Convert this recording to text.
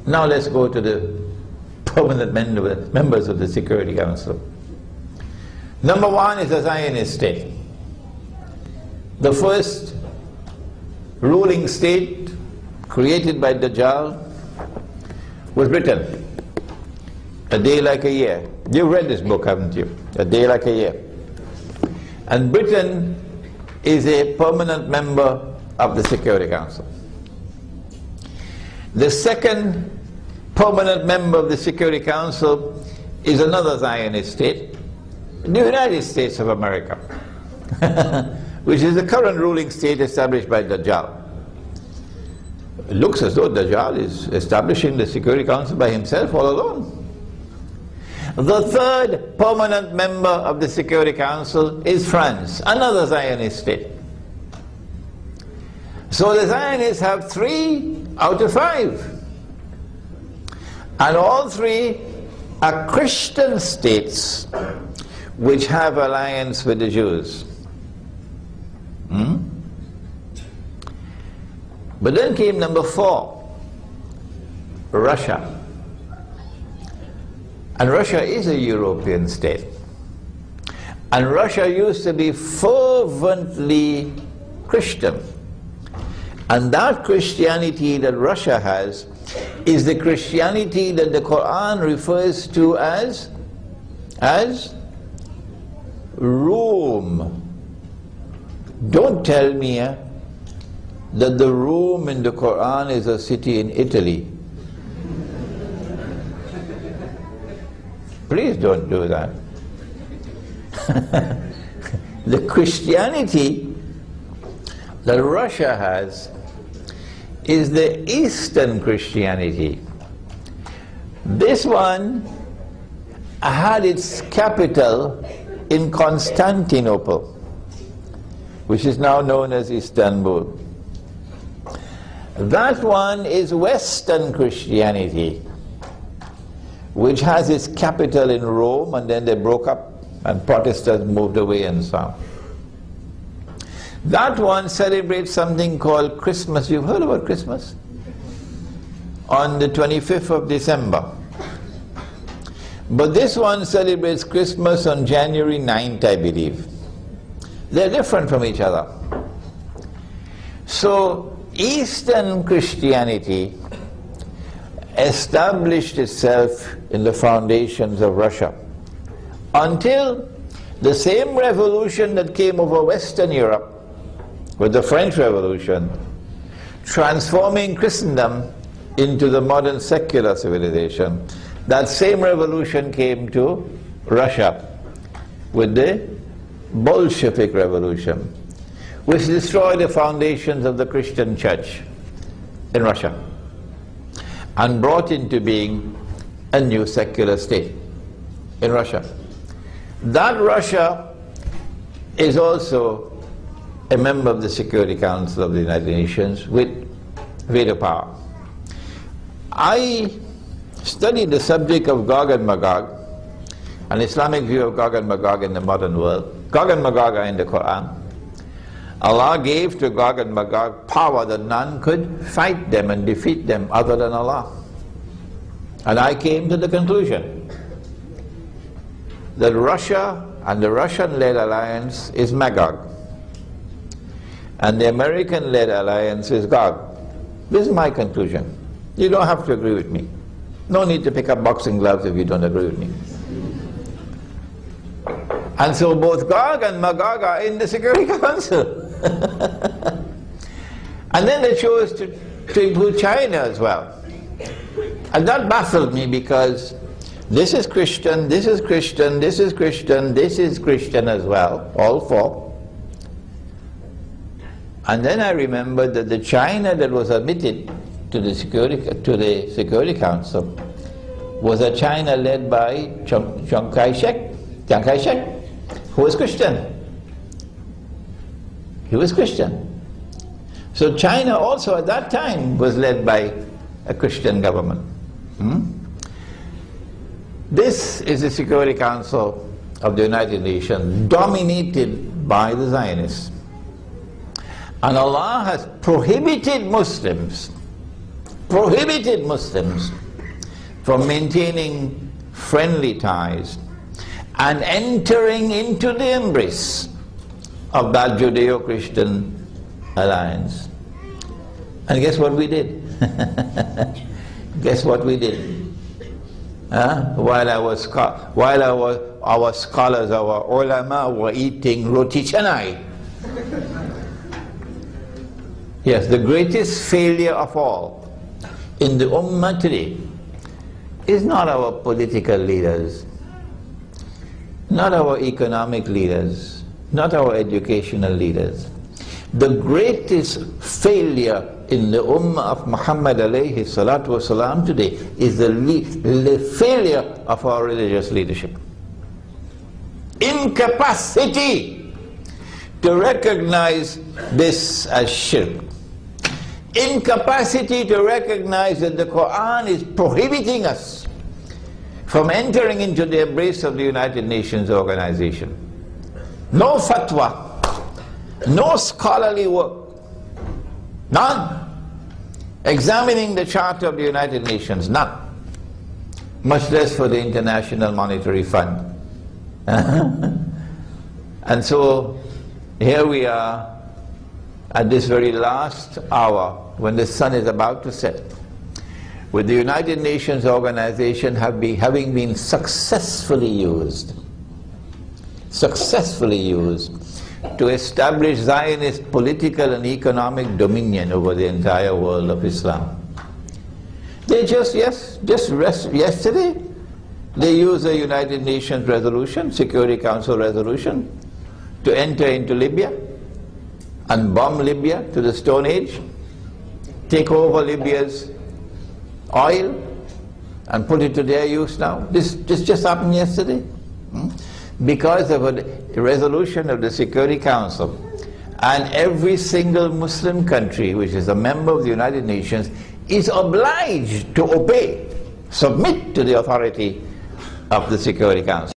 Now let's go to the permanent members of the Security Council. Number one is the Zionist state. The first ruling state created by Dajjal was Britain. A Day Like a Year. You've read this book, haven't you? A Day Like a Year. And Britain is a permanent member of the Security Council. The second permanent member of the Security Council is another Zionist state, the United States of America, which is the current ruling state established by Dajjal. It looks as though Dajjal is establishing the Security Council by himself all alone. The third permanent member of the Security Council is France, another Zionist state. So the Zionists have 3 out of 5. And all 3 are Christian states which have alliance with the Jews. But then came number 4, Russia. And Russia is a European state. And Russia used to be fervently Christian. And that Christianity that Russia has is the Christianity that the Quran refers to as Rome. Don't tell me that the Rome in the Quran is a city in Italy. Please don't do that. The Christianity that Russia has is the Eastern Christianity. This one had its capital in Constantinople, which is now known as Istanbul. That one is Western Christianity, which has its capital in Rome, and then they broke up and Protestants moved away and so on. That one celebrates something called Christmas. You've heard about Christmas? On the 25th of December. But this one celebrates Christmas on January 9th, I believe. They're different from each other. So Eastern Christianity established itself in the foundations of Russia until the same revolution that came over Western Europe with the French Revolution, transforming Christendom into the modern secular civilization. That same revolution came to Russia with the Bolshevik Revolution, which destroyed the foundations of the Christian church in Russia and brought into being a new secular state in Russia. That Russia is also a member of the Security Council of the United Nations with veto power. I studied the subject of Gog and Magog, an Islamic view of Gog and Magog in the modern world. Gog and Magog are in the Quran. Allah gave to Gog and Magog power that none could fight them and defeat them other than Allah. And I came to the conclusion that Russia and the Russian-led alliance is Magog, and the American-led alliance is Gog. This is my conclusion. You don't have to agree with me. No need to pick up boxing gloves if you don't agree with me. And so both Gog and Magog are in the Security Council. And then they chose to include China as well. And that baffled me, because this is Christian, this is Christian, this is Christian, this is Christian as well, all 4. And then I remembered that the China that was admitted to the Security Council was a China led by Chiang Kai-shek, who was Christian. He was Christian. So China also at that time was led by a Christian government. This is the Security Council of the United Nations, dominated by the Zionists. And Allah has prohibited Muslims prohibited Muslims from maintaining friendly ties and entering into the embrace of that Judeo-Christian alliance. And guess what we did? Guess what we did? While our scholars, our ulama were eating roti canai. Yes, the greatest failure of all in the ummah today is not our political leaders, not our economic leaders, not our educational leaders. The greatest failure in the ummah of Muhammad alayhi salatu wasalam today is the failure of our religious leadership. Incapacity to recognize this as shirk. Incapacity to recognize that the Quran is prohibiting us from entering into the embrace of the United Nations organization. No fatwa, no scholarly work, none. Examining the Charter of the United Nations, none. Much less for the International Monetary Fund. And so, here we are at this very last hour when the sun is about to set, with the United Nations organization having been successfully used to establish Zionist political and economic dominion over the entire world of Islam. They yesterday, they used a United Nations resolution, Security Council resolution, to enter into Libya and bomb Libya to the Stone Age, take over Libya's oil and put it to their use now. This just happened yesterday. Because of a resolution of the Security Council, and every single Muslim country which is a member of the United Nations is obliged to obey, submit to the authority of the Security Council.